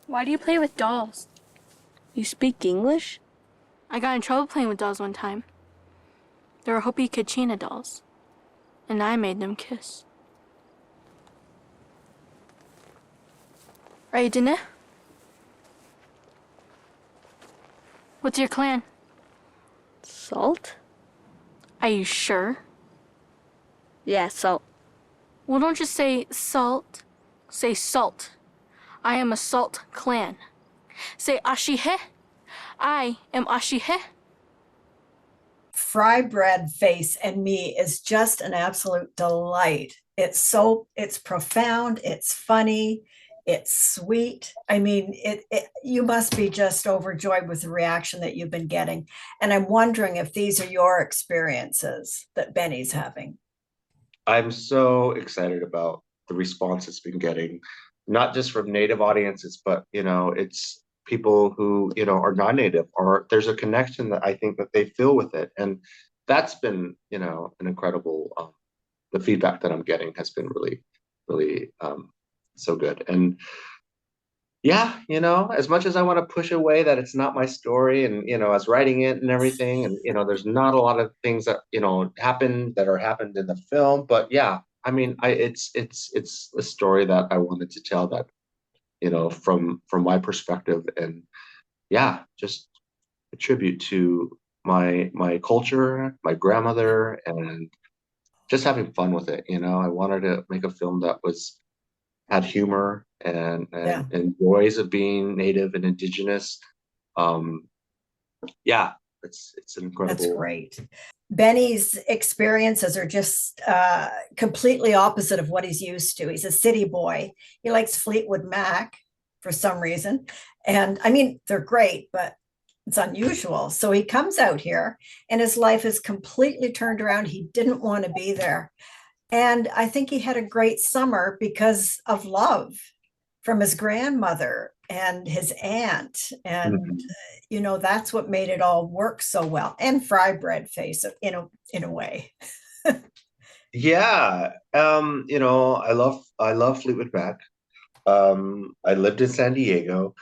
Why do you play with dolls? You speak English? I got in trouble playing with dolls one time. They were Hopi Kachina dolls, and I made them kiss. Right, didn't it? What's your clan? Salt? Are you sure? Yeah, salt. Well, don't just say salt. Say salt. I am a salt clan. Say Ashihe. I am Ashihe. Frybread Face and Me is just an absolute delight. It's profound, it's funny, it's sweet. I mean, you must be just overjoyed with the reaction that you've been getting. And I'm wondering if these are your experiences that Benny's having. I'm so excited about the response it's been getting, not just from native audiences, but it's people who, are non-native, or there's a connection that I think that they feel with it. And that's been, an incredible the feedback that I'm getting has been really, really so good. And yeah, as much as I want to push away that it's not my story and, I was writing it and everything, and, there's not a lot of things that, happened that are happened in the film, but yeah, I mean, it's a story that I wanted to tell that, from my perspective, and yeah, just a tribute to my culture, my grandmother, and just having fun with it. I wanted to make a film that had humor and Yeah, and joys of being native and indigenous. Um, yeah, it's an that's incredible. great. Benny's experiences are just completely opposite of what he's used to. He's a city boy. He likes Fleetwood Mac for some reason. And I mean, they're great, but it's unusual. So he comes out here and his life is completely turned around. He didn't want to be there. And I think he had a great summer because of love from his grandmother and his aunt. And, Mhm. that's what made it all work so well. And fry bread face in a way. Yeah, I love Fleetwood Mac. I lived in San Diego.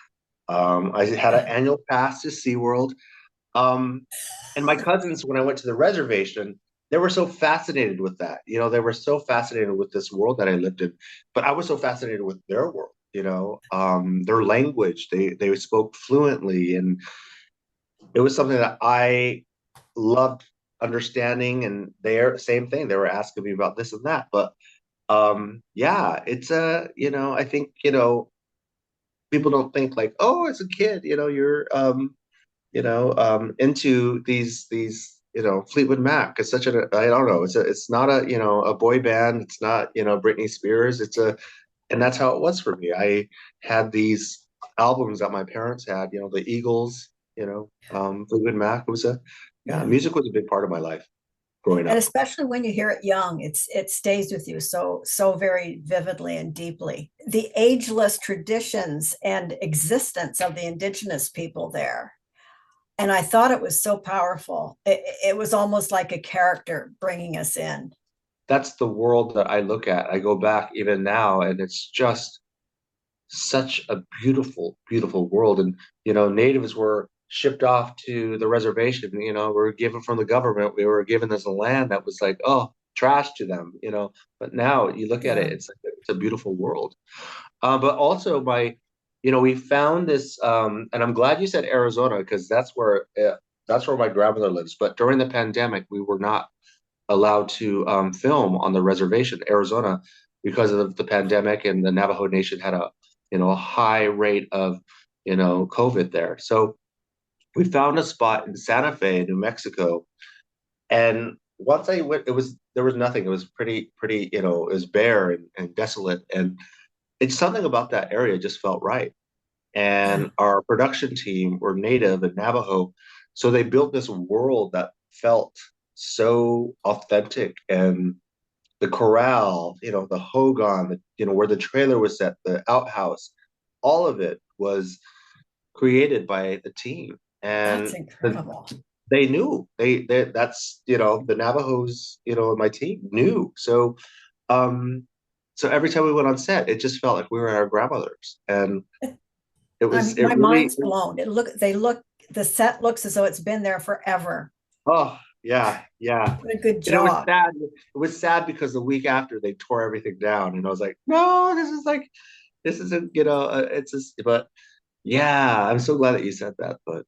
I had an annual pass to SeaWorld. Um, and my cousins, when I went to the reservation, they were so fascinated with that. They were so fascinated with this world that I lived in, but I was so fascinated with their world. Their language. They spoke fluently, and it was something that I loved understanding. And they're same thing. They were asking me about this and that, but yeah, it's I think people don't think like, oh, as a kid, you're into these, Fleetwood Mac. It's such a, I don't know, it's not a, a boy band. It's not, Britney Spears. And that's how it was for me. I had these albums that my parents had, the Eagles, Fleetwood Mac. Yeah, Yeah. music was a big part of my life growing And up. especially when you hear it young, it stays with you so very vividly and deeply. The ageless traditions and existence of the indigenous people there. And I thought it was so powerful. It was almost like a character bringing us in. That's the world that I look at. I go back even now, and it's just such a beautiful, beautiful world. And, natives were shipped off to the reservation, we were given from the government. We were given this land that was like, oh, trash to them, but now you look at Yeah. it, it's a beautiful world. But also we found this, and I'm glad you said Arizona, because that's where my grandmother lives. But during the pandemic, we were not allowed to film on the reservation, Arizona, because of the pandemic, and the Navajo Nation had a high rate of COVID there. So we found a spot in Santa Fe, New Mexico, and once I went, there was nothing. It was pretty, it was bare and desolate, and it's something about that area just felt right. Yeah. And our production team were Native and Navajo, so they built this world that felt so authentic. And the corral, the hogan, where the trailer was set, the outhouse, all of it was created by the team. That's And incredible. they knew that's the Navajos, my team knew. Um, so every time we went on set, it just felt like we were at our grandmother's. And it My really, mind's blown. The set looks as though it's been there forever. oh, yeah, yeah. What a good And it was job. sad. It was sad because the week after they tore everything down, and I was like, no, this isn't, it's just, but yeah, I'm so glad that you said that. But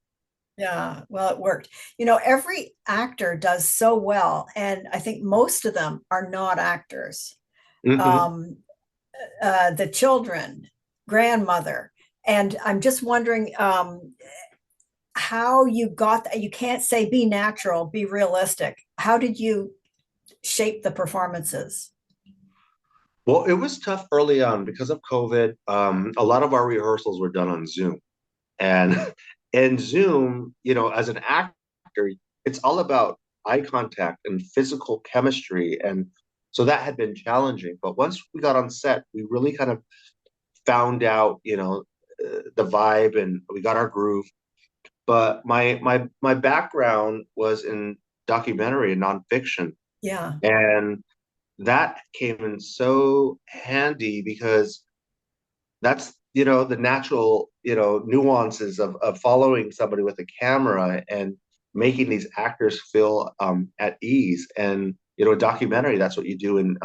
Yeah, well, it worked. Every actor does so well, and I think most of them are not actors. mhm. Um, the children, grandmother, and I'm just wondering how you got that. You can't say be natural, be realistic. How did you shape the performances? Well, it was tough early on because of COVID. A lot of our rehearsals were done on Zoom, and in Zoom, as an actor, it's all about eye contact and physical chemistry, and so that had been challenging. But once we got on set, we really kind of found out, the vibe, and we got our groove. But my background was in documentary and nonfiction, Yeah, and that came in so handy because that's the natural nuances of following somebody with a camera and making these actors feel at ease. And a documentary, that's what you do in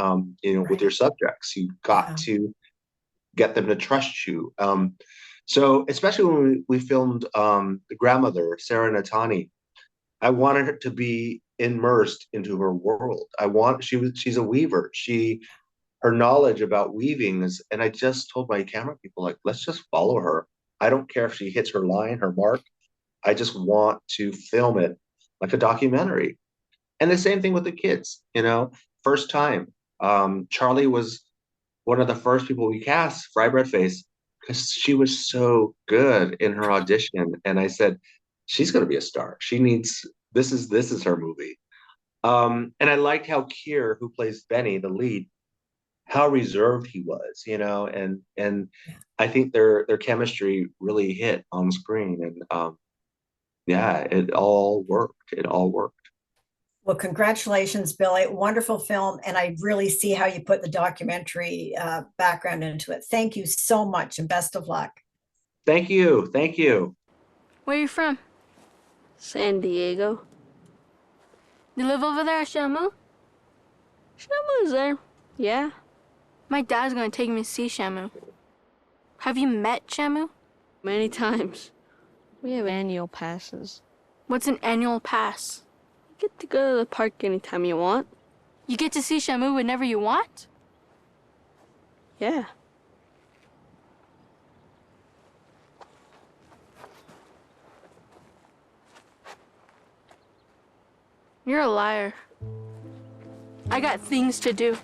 with right. your subjects. You got Yeah, to get them to trust you. So especially when we filmed the grandmother, Sarah Natani, I wanted her to be immersed into her world. She's a weaver. Her knowledge about weaving is, and I just told my camera people, like, let's just follow her. I don't care if she hits her line, her mark. I just want to film it like a documentary. And the same thing with the kids, first time. Charlie was one of the first people we cast, Frybread Face, because she was so good in her audition. And I said, she's going to be a star. This is her movie. And I liked how Keir, who plays Benny, the lead, how reserved he was, and I think their chemistry really hit on screen, and yeah, it all worked. It all worked. well, congratulations, Billy. Wonderful film, and I really see how you put the documentary background into it. Thank you so much, and best of luck. Thank you. Thank you. Where are you from? San Diego. You live over there, Shamu? Shamu's there. Yeah. My dad's gonna take me to see Shamu. Have you met Shamu? Many times. We have annual passes. What's an annual pass? You get to go to the park anytime you want. You get to see Shamu whenever you want? Yeah. You're a liar. I got things to do.